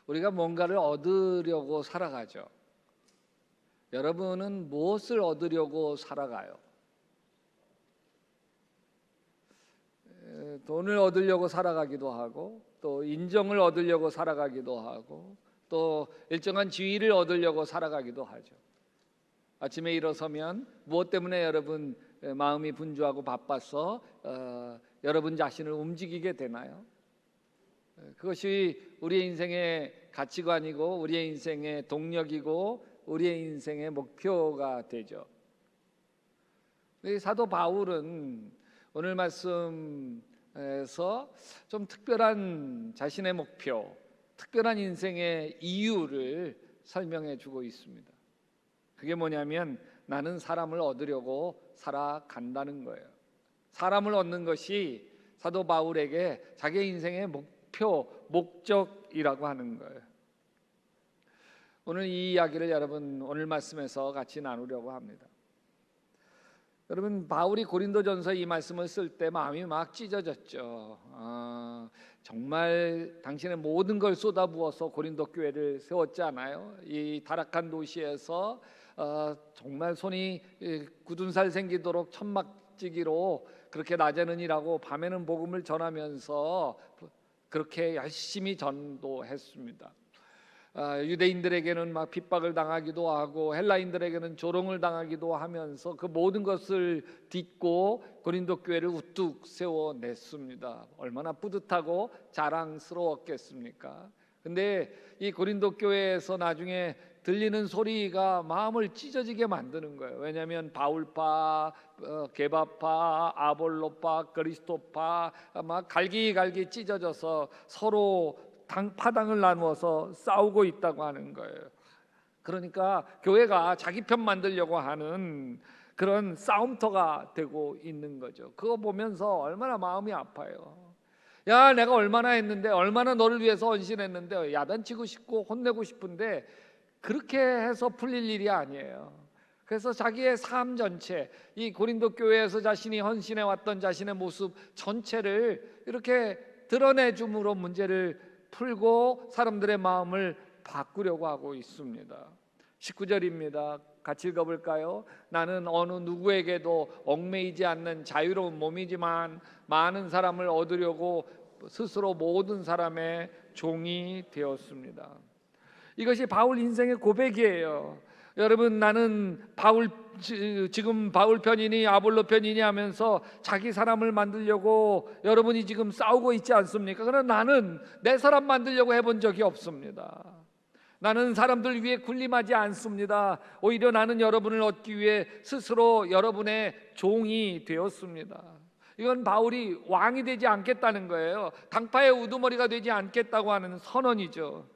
우리가 뭔가를 얻으려고 살아가죠. 여러분은 무엇을 얻으려고 살아가요? 돈을 얻으려고 살아가기도 하고, 또 인정을 얻으려고 살아가기도 하고, 또 일정한 지위를 얻으려고 살아가기도 하죠. 아침에 일어서면 무엇 때문에 여러분 마음이 분주하고 바빠서 여러분 자신을 움직이게 되나요? 그것이 우리의 인생의 가치관이고, 우리의 인생의 동력이고, 우리의 인생의 목표가 되죠. 사도 바울은 오늘 말씀에서 좀 특별한 자신의 목표, 특별한 인생의 이유를 설명해 주고 있습니다. 그게 뭐냐면 나는 사람을 얻으려고 살아간다는 거예요. 사람을 얻는 것이 사도 바울에게 자기의 인생의 목표, 목적이라고 하는 거예요. 오늘 이 이야기를 여러분 오늘 말씀에서 같이 나누려고 합니다. 여러분, 바울이 고린도전서 이 말씀을 쓸 때 마음이 막 찢어졌죠. 정말 당신의 모든 걸 쏟아부어서 고린도 교회를 세웠지 않아요? 이 타락한 도시에서 정말 손이 굳은 살 생기도록 천막지기로 그렇게 낮에는 일하고 밤에는 복음을 전하면서 그렇게 열심히 전도했습니다. 유대인들에게는 막 핍박을 당하기도 하고 헬라인들에게는 조롱을 당하기도 하면서 그 모든 것을 딛고 고린도 교회를 우뚝 세워냈습니다. 얼마나 뿌듯하고 자랑스러웠겠습니까? 근데 이 고린도 교회에서 나중에 들리는 소리가 마음을 찢어지게 만드는 거예요. 왜냐하면 바울파, 게바파, 아볼로파, 그리스도파 막 갈기갈기 찢어져서 서로 파당을 나누어서 싸우고 있다고 하는 거예요. 그러니까 교회가 자기 편 만들려고 하는 그런 싸움터가 되고 있는 거죠. 그거 보면서 얼마나 마음이 아파요. 야, 내가 얼마나 했는데, 얼마나 너를 위해서 헌신했는데, 야단치고 싶고 혼내고 싶은데 그렇게 해서 풀릴 일이 아니에요. 그래서 자기의 삶 전체, 이 고린도 교회에서 자신이 헌신해 왔던 자신의 모습 전체를 이렇게 드러내줌으로 문제를 풀고 사람들의 마음을 바꾸려고 하고 있습니다. 19절입니다. 같이 읽어볼까요? 나는 어느 누구에게도 얽매이지 않는 자유로운 몸이지만 많은 사람을 얻으려고 스스로 모든 사람의 종이 되었습니다. 이것이 바울 인생의 고백이에요. 여러분, 나는 지금 바울 편이니 아볼로 편이니 하면서 자기 사람을 만들려고 여러분이 지금 싸우고 있지 않습니까? 그러나 나는 내 사람 만들려고 해본 적이 없습니다. 나는 사람들 위해 군림하지 않습니다. 오히려 나는 여러분을 얻기 위해 스스로 여러분의 종이 되었습니다. 이건 바울이 왕이 되지 않겠다는 거예요. 당파의 우두머리가 되지 않겠다고 하는 선언이죠.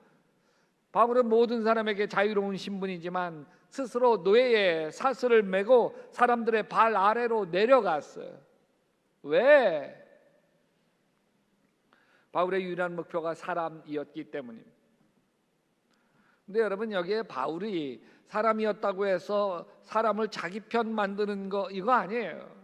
바울은 모든 사람에게 자유로운 신분이지만 스스로 노예의 사슬을 메고 사람들의 발 아래로 내려갔어요. 왜? 바울의 유일한 목표가 사람이었기 때문입니다. 근데 여러분, 여기에 바울이 사람이었다고 해서 사람을 자기 편 만드는 거 이거 아니에요.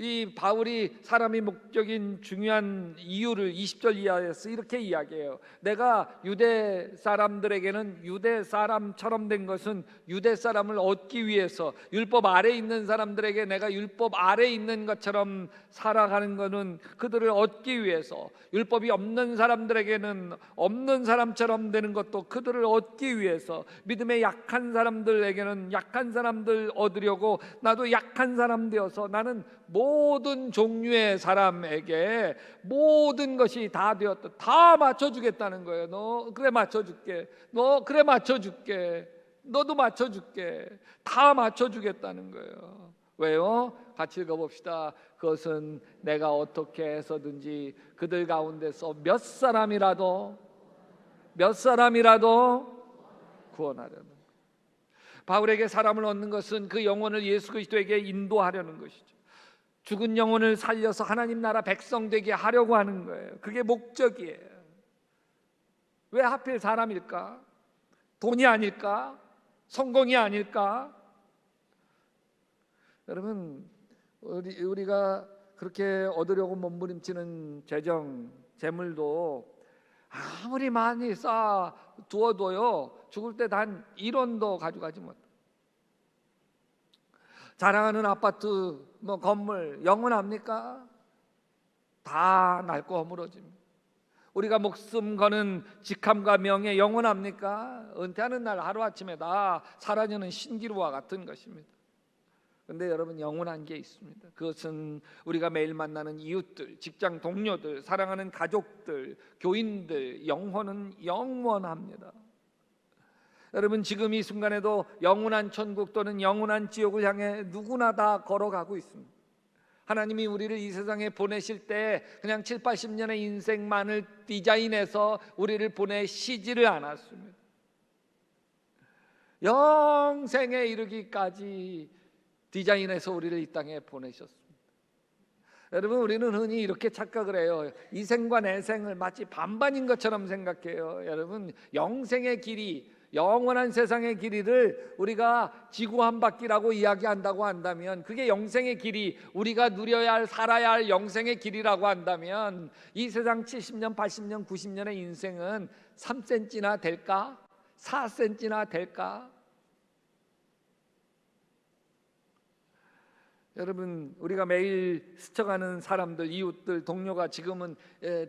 이 바울이 사람이 목적인 중요한 이유를 20절 이하에서 이렇게 이야기해요. 내가 유대 사람들에게는 유대 사람처럼 된 것은 유대 사람을 얻기 위해서, 율법 아래에 있는 사람들에게 내가 율법 아래에 있는 것처럼 살아가는 것은 그들을 얻기 위해서, 율법이 없는 사람들에게는 없는 사람처럼 되는 것도 그들을 얻기 위해서, 믿음에 약한 사람들에게는 약한 사람들 얻으려고 나도 약한 사람 되어서 나는 모든 종류의 사람에게 모든 것이 다 되었다. 다 맞춰주겠다는 거예요. 너 그래 맞춰줄게. 너 그래 맞춰줄게. 너도 맞춰줄게. 다 맞춰주겠다는 거예요. 왜요? 같이 읽어봅시다. 그것은 내가 어떻게 해서든지 그들 가운데서 몇 사람이라도 구원하려는. 바울에게 사람을 얻는 것은 그 영혼을 예수 그리스도에게 인도하려는 것이죠. 죽은 영혼을 살려서 하나님 나라 백성 되게 하려고 하는 거예요. 그게 목적이에요. 왜 하필 사람일까? 돈이 아닐까? 성공이 아닐까? 여러분, 우리가 그렇게 얻으려고 몸부림치는 재물도 아무리 많이 쌓아 두어도요, 죽을 때 단 1원도 가져가지 못해. 자랑하는 아파트, 건물 영원합니까? 다 낡고 허물어집니다. 우리가 목숨 거는 직함과 명예 영원합니까? 은퇴하는 날 하루아침에 다 사라지는 신기루와 같은 것입니다. 그런데 여러분, 영원한 게 있습니다. 그것은 우리가 매일 만나는 이웃들, 직장 동료들, 사랑하는 가족들, 교인들, 영혼은 영원합니다. 여러분, 지금 이 순간에도 영원한 천국 또는 영원한 지옥을 향해 누구나 다 걸어가고 있습니다. 하나님이 우리를 이 세상에 보내실 때 그냥 7, 80년의 인생만을 디자인해서 우리를 보내시지를 않았습니다. 영생에 이르기까지 디자인해서 우리를 이 땅에 보내셨습니다. 여러분, 우리는 흔히 이렇게 착각을 해요. 이 생과 내 생을 마치 반반인 것처럼 생각해요. 여러분, 영생의 길이, 영원한 세상의 길이를 우리가 지구 한 바퀴라고 이야기한다고 한다면, 그게 영생의 길이, 우리가 누려야 할, 살아야 할 영생의 길이라고 한다면, 이 세상 70년, 80년, 90년의 인생은 3cm나 될까? 4cm나 될까? 여러분, 우리가 매일 스쳐가는 사람들, 이웃들, 동료가 지금은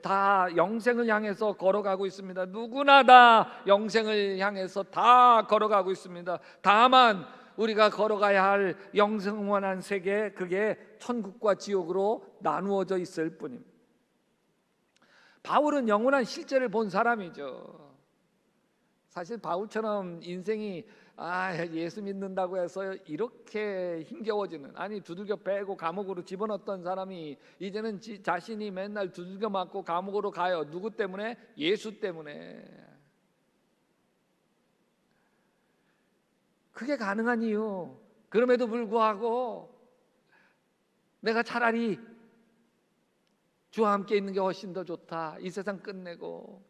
다 영생을 향해서 걸어가고 있습니다. 누구나 다 영생을 향해서 다 걸어가고 있습니다. 다만 우리가 걸어가야 할 영생원한 세계, 그게 천국과 지옥으로 나누어져 있을 뿐입니다. 바울은 영원한 실제를 본 사람이죠. 사실 바울처럼 인생이 예수 믿는다고 해서 이렇게 힘겨워지는, 아니 두들겨 패고 감옥으로 집어넣었던 사람이 이제는 자신이 맨날 두들겨 맞고 감옥으로 가요. 누구 때문에? 예수 때문에. 그게 가능한 이유, 그럼에도 불구하고 내가 차라리 주와 함께 있는 게 훨씬 더 좋다, 이 세상 끝내고,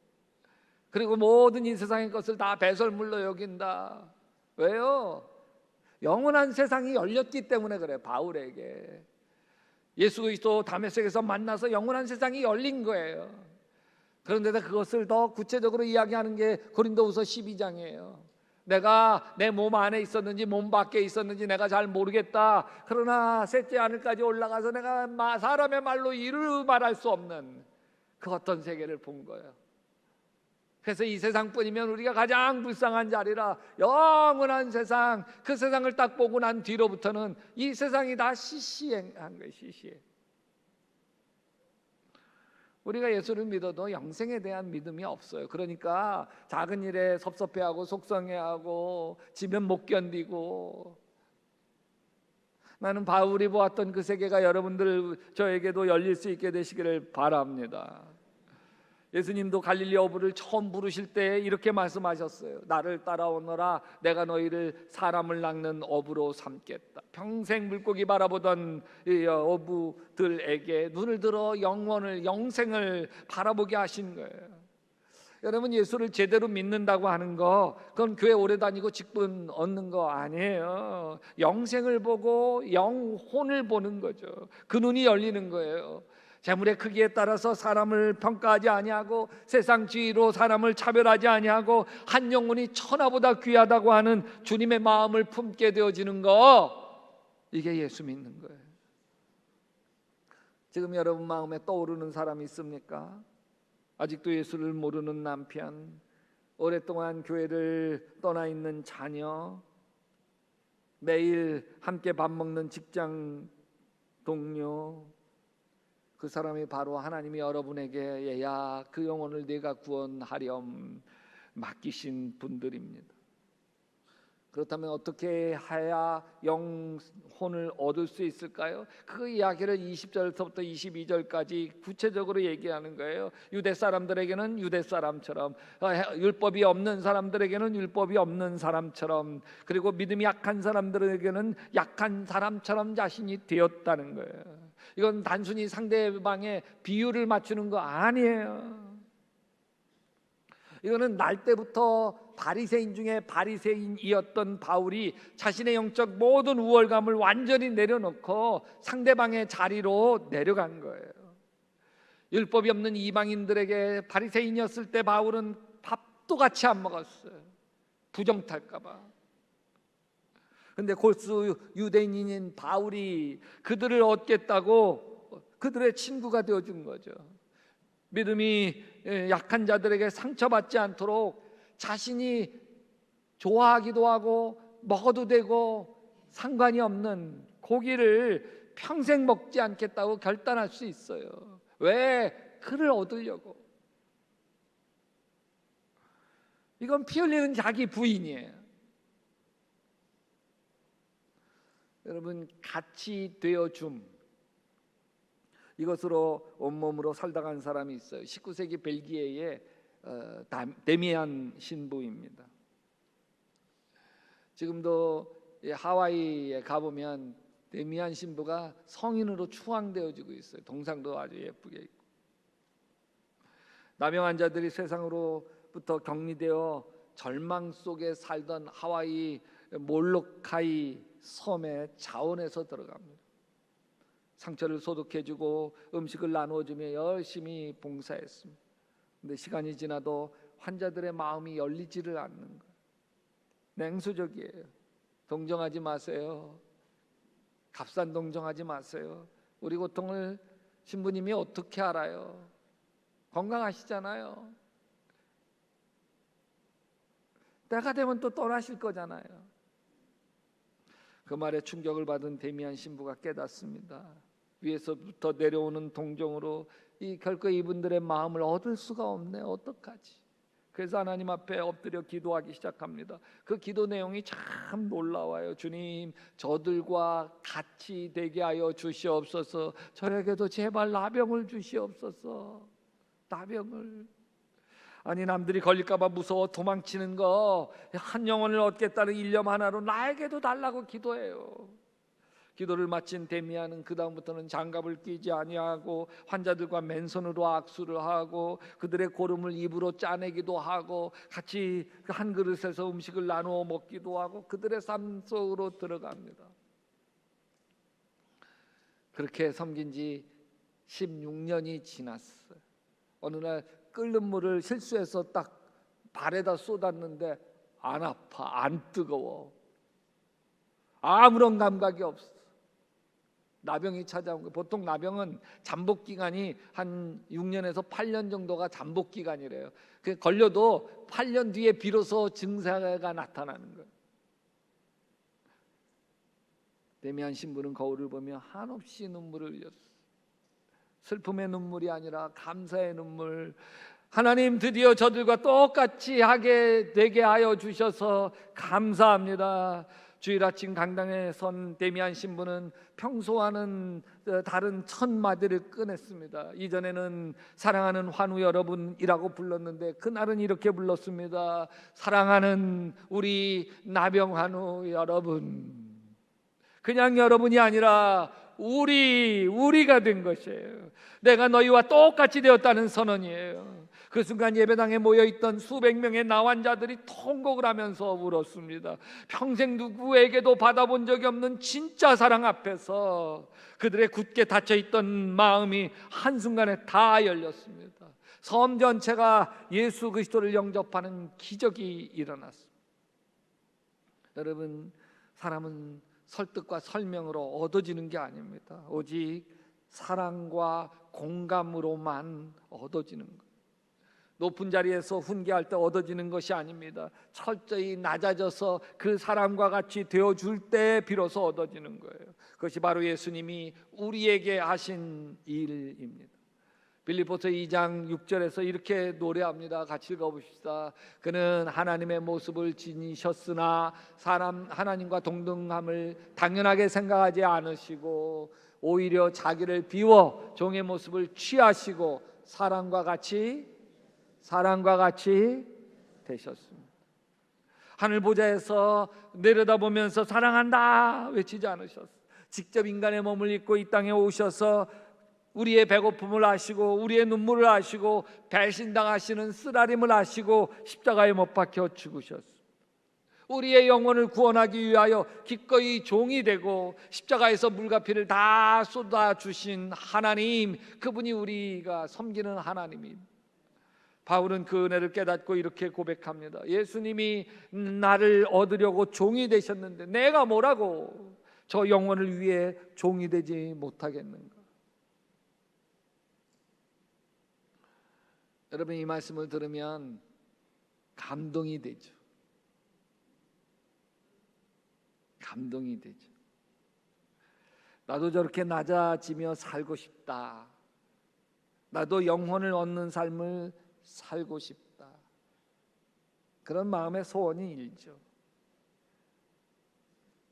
그리고 모든 이 세상의 것을 다 배설물로 여긴다. 왜요? 영원한 세상이 열렸기 때문에 그래요. 바울에게 예수 그리스도 다메섹에서 만나서 영원한 세상이 열린 거예요. 그런데다 그것을 더 구체적으로 이야기하는 게 고린도후서 12장이에요. 내가 내 몸 안에 있었는지 몸 밖에 있었는지 내가 잘 모르겠다. 그러나 셋째 하늘까지 올라가서 내가 사람의 말로 이루 말할 수 없는 그 어떤 세계를 본 거예요. 그래서 이 세상뿐이면 우리가 가장 불쌍한 자리라, 영원한 세상, 그 세상을 딱 보고 난 뒤로부터는 이 세상이 다 시시한 거예요. 시시해. 우리가 예수를 믿어도 영생에 대한 믿음이 없어요. 그러니까 작은 일에 섭섭해하고 속상해하고 지면 못 견디고. 나는 바울이 보았던 그 세계가 여러분들, 저에게도 열릴 수 있게 되시기를 바랍니다. 예수님도 갈릴리 어부를 처음 부르실 때 이렇게 말씀하셨어요. 나를 따라오너라, 내가 너희를 사람을 낚는 어부로 삼겠다. 평생 물고기 바라보던 이 어부들에게 눈을 들어 영원을, 영생을 바라보게 하신 거예요. 여러분, 예수를 제대로 믿는다고 하는 거, 그건 교회 오래 다니고 직분 얻는 거 아니에요. 영생을 보고 영혼을 보는 거죠. 그 눈이 열리는 거예요. 재물의 크기에 따라서 사람을 평가하지 아니하고, 세상 지위로 사람을 차별하지 아니하고, 한 영혼이 천하보다 귀하다고 하는 주님의 마음을 품게 되어지는 거, 이게 예수 믿는 거예요. 지금 여러분 마음에 떠오르는 사람이 있습니까? 아직도 예수를 모르는 남편, 오랫동안 교회를 떠나 있는 자녀, 매일 함께 밥 먹는 직장 동료, 그 사람이 바로 하나님이 여러분에게 야, 그 영혼을 내가 구원하렴 맡기신 분들입니다. 그렇다면 어떻게 해야 영혼을 얻을 수 있을까요? 그 이야기를 20절부터 22절까지 구체적으로 얘기하는 거예요. 유대 사람들에게는 유대 사람처럼, 율법이 없는 사람들에게는 율법이 없는 사람처럼, 그리고 믿음이 약한 사람들에게는 약한 사람처럼 자신이 되었다는 거예요. 이건 단순히 상대방의 비유를 맞추는 거 아니에요. 이거는 날 때부터 바리새인 중에 바리새인이었던 바울이 자신의 영적 모든 우월감을 완전히 내려놓고 상대방의 자리로 내려간 거예요. 율법이 없는 이방인들에게 바리새인이었을 때 바울은 밥도 같이 안 먹었어요. 부정탈까 봐. 근데 골수 유대인인 바울이 그들을 얻겠다고 그들의 친구가 되어준 거죠. 믿음이 약한 자들에게 상처받지 않도록 자신이 좋아하기도 하고 먹어도 되고 상관이 없는 고기를 평생 먹지 않겠다고 결단할 수 있어요. 왜? 그를 얻으려고. 이건 피 흘리는 자기 부인이에요. 여러분, 같이 되어줌, 이것으로 온몸으로 살다 간 사람이 있어요. 19세기 벨기에의 데미안 신부입니다. 지금도 하와이에 가보면 데미안 신부가 성인으로 추앙되어지고 있어요. 동상도 아주 예쁘게 있고. 나병 환자들이 세상으로부터 격리되어 절망 속에 살던 하와이 몰로카이 섬에 자원해서 들어갑니다. 상처를 소독해주고 음식을 나누어주며 열심히 봉사했습니다. 근데 시간이 지나도 환자들의 마음이 열리지를 않는 거예요. 냉수적이에요. 동정하지 마세요. 값싼 동정하지 마세요. 우리 고통을 신부님이 어떻게 알아요? 건강하시잖아요. 때가 되면 또 떠나실 거잖아요. 그 말에 충격을 받은 데미안 신부가 깨닫습니다. 위에서부터 내려오는 동정으로 결코 이분들의 마음을 얻을 수가 없네. 어떡하지? 그래서 하나님 앞에 엎드려 기도하기 시작합니다. 그 기도 내용이 참 놀라워요. 주님, 저들과 같이 되게 하여 주시옵소서. 저에게도 제발 나병을 주시옵소서. 나병을. 아니, 남들이 걸릴까 봐 무서워 도망치는 거, 한 영혼을 얻겠다는 일념 하나로 나에게도 달라고 기도해요. 기도를 마친 데미안은 그 다음부터는 장갑을 끼지 아니하고 환자들과 맨손으로 악수를 하고 그들의 고름을 입으로 짜내기도 하고 같이 한 그릇에서 음식을 나누어 먹기도 하고 그들의 삶 속으로 들어갑니다. 그렇게 섬긴 지 16년이 지났어요. 어느 날 끓는 물을 실수해서 딱 발에다 쏟았는데 안 아파, 안 뜨거워, 아무런 감각이 없어. 나병이 찾아온 거예요. 보통 나병은 잠복 기간이 한 6년에서 8년 정도가 잠복 기간이래요. 걸려도 8년 뒤에 비로소 증세가 나타나는 거예요. 데미안 신부는 거울을 보며 한없이 눈물을 흘렸어요. 슬픔의 눈물이 아니라 감사의 눈물. 하나님, 드디어 저들과 똑같이 하게 되게 하여 주셔서 감사합니다. 주일 아침 강당에 선 데미안 신부는 평소와는 다른 첫 마디를 꺼냈습니다. 이전에는 사랑하는 환우 여러분이라고 불렀는데 그날은 이렇게 불렀습니다. 사랑하는 우리 나병 환우 여러분. 그냥 여러분이 아니라 우리가 된 것이에요. 내가 너희와 똑같이 되었다는 선언이에요. 그 순간 예배당에 모여있던 수백 명의 나환자들이 통곡을 하면서 울었습니다. 평생 누구에게도 받아본 적이 없는 진짜 사랑 앞에서 그들의 굳게 닫혀있던 마음이 한순간에 다 열렸습니다. 섬 전체가 예수 그리스도를 영접하는 기적이 일어났습니다. 여러분, 사람은 설득과 설명으로 얻어지는 게 아닙니다. 오직 사랑과 공감으로만 얻어지는 거예요. 높은 자리에서 훈계할 때 얻어지는 것이 아닙니다. 철저히 낮아져서 그 사람과 같이 되어줄 때 비로소 얻어지는 거예요. 그것이 바로 예수님이 우리에게 하신 일입니다. 빌립보서 2장 6절에서 이렇게 노래합니다. 같이 읽어봅시다. 그는 하나님의 모습을 지니셨으나 하나님과 동등함을 당연하게 생각하지 않으시고 오히려 자기를 비워 종의 모습을 취하시고 사람과 같이 되셨습니다. 하늘 보좌에서 내려다보면서 사랑한다 외치지 않으셨어요. 직접 인간의 몸을 입고 이 땅에 오셔서 우리의 배고픔을 아시고 우리의 눈물을 아시고 배신당하시는 쓰라림을 아시고 십자가에 못 박혀 죽으셨습니다. 우리의 영혼을 구원하기 위하여 기꺼이 종이 되고 십자가에서 물과 피를 다 쏟아주신 하나님, 그분이 우리가 섬기는 하나님입니다. 바울은 그 은혜를 깨닫고 이렇게 고백합니다. 예수님이 나를 얻으려고 종이 되셨는데 내가 뭐라고 저 영혼을 위해 종이 되지 못하겠는가? 여러분, 이 말씀을 들으면 감동이 되죠. 감동이 되죠. 나도 저렇게 낮아지며 살고 싶다. 나도 영혼을 얻는 삶을 살고 싶다. 그런 마음의 소원이 일죠.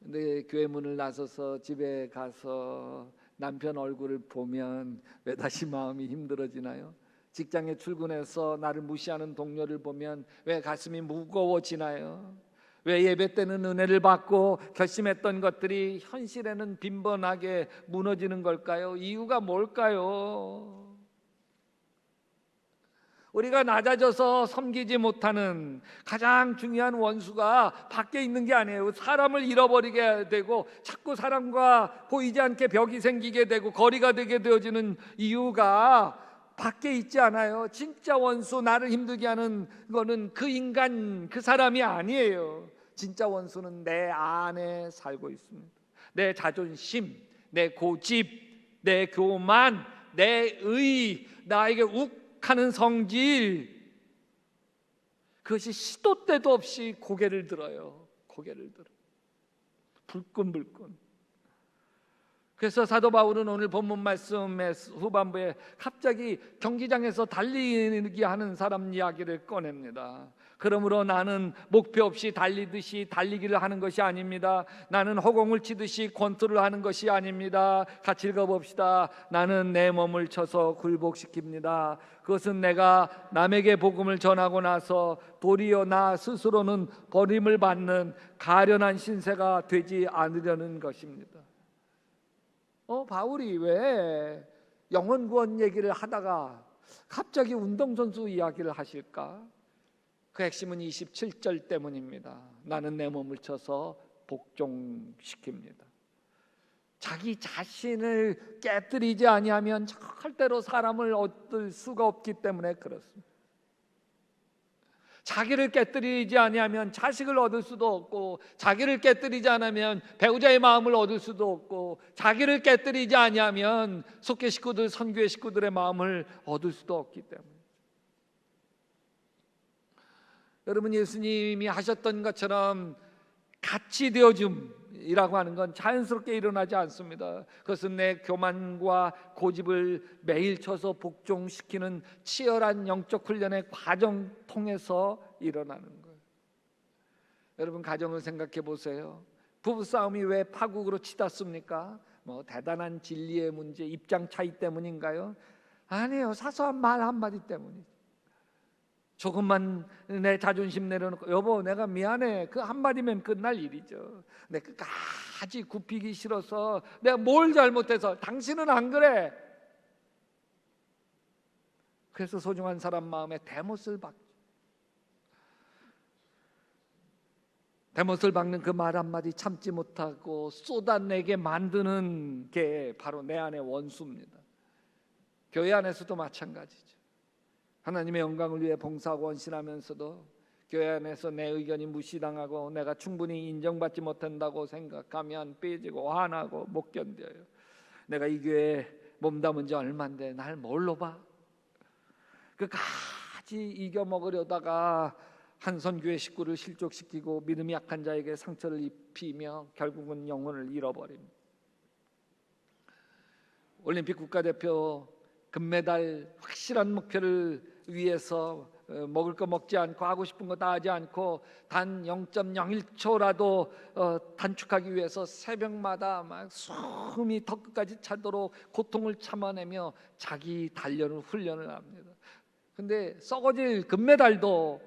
근데 교회 문을 나서서 집에 가서 남편 얼굴을 보면 왜 다시 마음이 힘들어지나요? 직장에 출근해서 나를 무시하는 동료를 보면 왜 가슴이 무거워지나요? 왜 예배 때는 은혜를 받고 결심했던 것들이 현실에는 빈번하게 무너지는 걸까요? 이유가 뭘까요? 우리가 낮아져서 섬기지 못하는 가장 중요한 원수가 밖에 있는 게 아니에요. 사람을 잃어버리게 되고 자꾸 사람과 보이지 않게 벽이 생기게 되고 거리가 되게 되어지는 이유가 밖에 있지 않아요. 진짜 원수, 나를 힘들게 하는 거는 그 인간, 그 사람이 아니에요. 진짜 원수는 내 안에 살고 있습니다. 내 자존심, 내 고집, 내 교만, 내 의, 나에게 욱하는 성질, 그것이 시도 때도 없이 고개를 들어요. 고개를 들어. 불끈불끈. 그래서 사도 바울은 오늘 본문 말씀의 후반부에 갑자기 경기장에서 달리기 하는 사람 이야기를 꺼냅니다. 그러므로 나는 목표 없이 달리듯이 달리기를 하는 것이 아닙니다. 나는 허공을 치듯이 권투를 하는 것이 아닙니다. 같이 읽어봅시다. 나는 내 몸을 쳐서 굴복시킵니다. 그것은 내가 남에게 복음을 전하고 나서 도리어 나 스스로는 버림을 받는 가련한 신세가 되지 않으려는 것입니다. 바울이 왜 영혼 구원 얘기를 하다가 갑자기 운동선수 이야기를 하실까? 그 핵심은 27절 때문입니다. 나는 내 몸을 쳐서 복종시킵니다. 자기 자신을 깨뜨리지 아니하면 절대로 사람을 얻을 수가 없기 때문에 그렇습니다. 자기를 깨뜨리지 아니하면 자식을 얻을 수도 없고, 자기를 깨뜨리지 않으면 배우자의 마음을 얻을 수도 없고, 자기를 깨뜨리지 아니하면 속회 식구들, 선교회 식구들의 마음을 얻을 수도 없기 때문에. 여러분, 예수님이 하셨던 것처럼 같이 되어줌이라고 하는 건 자연스럽게 일어나지 않습니다. 그것은 내 교만과 고집을 매일 쳐서 복종시키는 치열한 영적 훈련의 과정 통해서 일어나는 거예요. 여러분, 가정을 생각해 보세요. 부부싸움이 왜 파국으로 치닫습니까? 대단한 진리의 문제, 입장 차이 때문인가요? 아니에요. 사소한 말 한마디 때문이죠. 조금만 내 자존심 내려놓고 여보 내가 미안해, 그 한마디면 끝날 일이죠. 근데 끝까지 굽히기 싫어서 내가 뭘 잘못해서 당신은 안 그래. 그래서 소중한 사람 마음에 대못을 박죠. 대못을 박는 그 말 한마디 참지 못하고 쏟아내게 만드는 게 바로 내 안의 원수입니다. 교회 안에서도 마찬가지죠. 하나님의 영광을 위해 봉사하고 헌신하면서도 교회 안에서 내 의견이 무시당하고 내가 충분히 인정받지 못한다고 생각하면 삐지고 화나고 못 견뎌요. 내가 이 교회에 몸담은 지 얼만데 날 뭘로 봐? 끝까지 이겨먹으려다가 한 선교회 식구를 실족시키고 믿음이 약한 자에게 상처를 입히며 결국은 영혼을 잃어버립니다. 올림픽 국가대표 금메달 확실한 목표를 위해서 먹을 거 먹지 않고 하고 싶은 거 다 하지 않고 단 0.01초라도 단축하기 위해서 새벽마다 막 숨이 턱끝까지 차도록 고통을 참아내며 자기 단련을 훈련을 합니다. 근데 썩어질 금메달도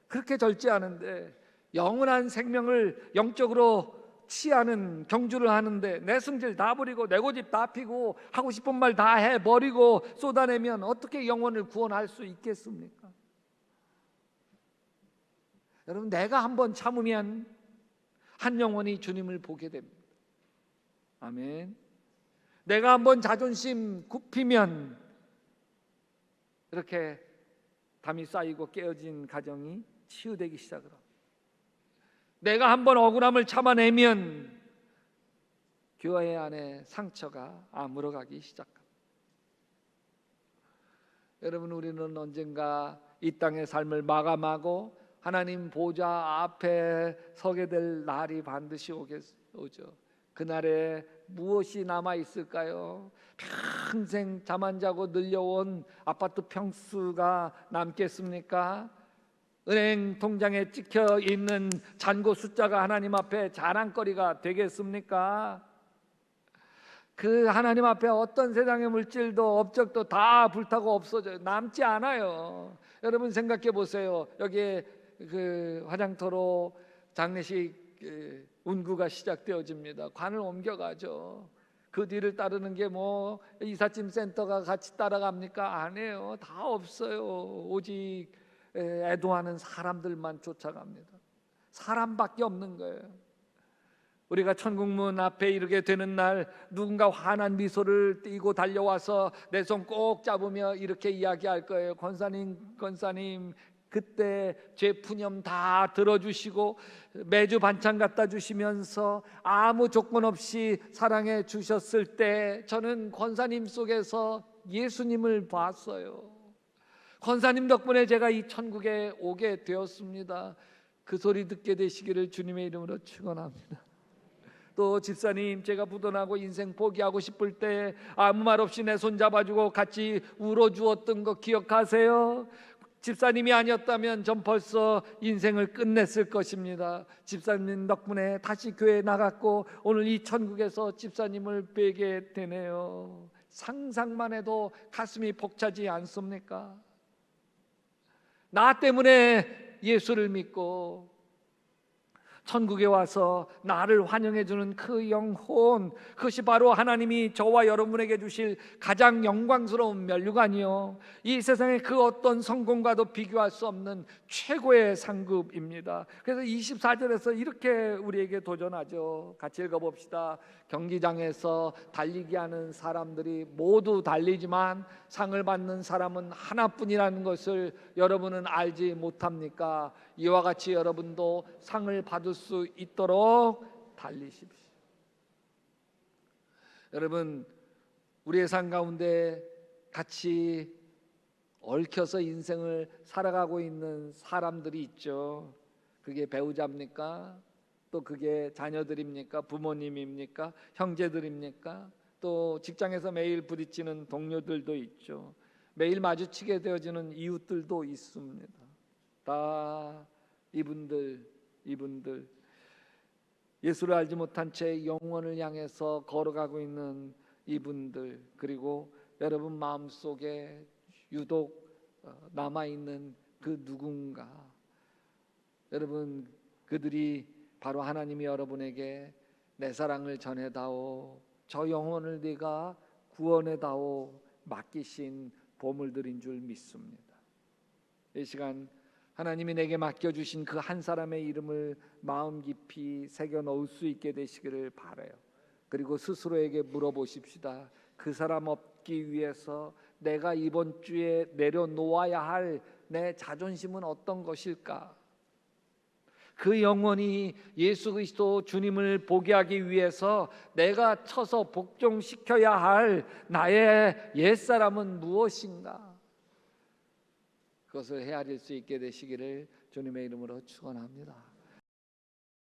그렇게 젊지 않은데 영원한 생명을 영적으로 취하는 경주를 하는데 내 승질 다 버리고 내 고집 다 피고 하고 싶은 말 다 해버리고 쏟아내면 어떻게 영혼을 구원할 수 있겠습니까? 여러분, 내가 한번 참으면 한 영혼이 주님을 보게 됩니다. 아멘. 내가 한번 자존심 굽히면 이렇게 담이 쌓이고 깨어진 가정이 치유되기 시작을 합니다. 내가 한번 억울함을 참아내면 교회 안에 상처가 아물어가기 시작합니다. 여러분, 우리는 언젠가 이 땅의 삶을 마감하고 하나님 보좌 앞에 서게 될 날이 반드시 오죠. 그날에 무엇이 남아 있을까요? 평생 잠 안 자고 늘려온 아파트 평수가 남겠습니까? 은행 통장에 찍혀 있는 잔고 숫자가 하나님 앞에 자랑거리가 되겠습니까? 그 하나님 앞에 어떤 세상의 물질도 업적도 다 불타고 없어져요. 남지 않아요. 여러분 생각해 보세요. 여기에 그 화장터로 장례식 운구가 시작되어집니다. 관을 옮겨가죠. 그 뒤를 따르는 게 뭐 이삿짐 센터가 같이 따라갑니까? 아니에요. 다 없어요. 오직 애도하는 사람들만 쫓아갑니다. 사람밖에 없는 거예요. 우리가 천국문 앞에 이르게 되는 날 누군가 환한 미소를 띠고 달려와서 내 손 꼭 잡으며 이렇게 이야기할 거예요. 권사님 그때 제 푸념 다 들어주시고 매주 반찬 갖다 주시면서 아무 조건 없이 사랑해 주셨을 때 저는 권사님 속에서 예수님을 봤어요. 권사님 덕분에 제가 이 천국에 오게 되었습니다. 그 소리 듣게 되시기를 주님의 이름으로 축원합니다. 또 집사님, 제가 부도나고 인생 포기하고 싶을 때 아무 말 없이 내 손 잡아주고 같이 울어주었던 거 기억하세요? 집사님이 아니었다면 전 벌써 인생을 끝냈을 것입니다. 집사님 덕분에 다시 교회에 나갔고 오늘 이 천국에서 집사님을 뵈게 되네요. 상상만 해도 가슴이 벅차지 않습니까? 나 때문에 예수를 믿고 천국에 와서 나를 환영해 주는 그 영혼, 그것이 바로 하나님이 저와 여러분에게 주실 가장 영광스러운 면류관이요, 이 세상의 그 어떤 성공과도 비교할 수 없는 최고의 상급입니다. 그래서 24절에서 이렇게 우리에게 도전하죠. 같이 읽어봅시다. 경기장에서 달리기 하는 사람들이 모두 달리지만 상을 받는 사람은 하나뿐이라는 것을 여러분은 알지 못합니까? 이와 같이 여러분도 상을 받을 수 있도록 달리십시오. 여러분, 우리의 삶 가운데 같이 얽혀서 인생을 살아가고 있는 사람들이 있죠. 그게 배우자입니까? 또 그게 자녀들입니까? 부모님입니까? 형제들입니까? 또 직장에서 매일 부딪히는 동료들도 있죠. 매일 마주치게 되어지는 이웃들도 있습니다. 다 이분들 예수를 알지 못한 채 영원을 향해서 걸어가고 있는 이분들, 그리고 여러분 마음속에 유독 남아있는 그 누군가, 여러분 그들이 바로 하나님이 여러분에게 내 사랑을 전해다오, 저 영혼을 네가 구원해다오 맡기신 보물들인 줄 믿습니다. 이 시간 하나님이 내게 맡겨주신 그 한 사람의 이름을 마음 깊이 새겨 넣을 수 있게 되시기를 바라요. 그리고 스스로에게 물어보십시다. 그 사람 얻기 위해서 내가 이번 주에 내려놓아야 할 내 자존심은 어떤 것일까? 그 영혼이 예수 그리스도 주님을 보게 하기 위해서 내가 쳐서 복종시켜야 할 나의 옛사람은 무엇인가? 그것을 헤아릴 수 있게 되시기를 주님의 이름으로 축원합니다.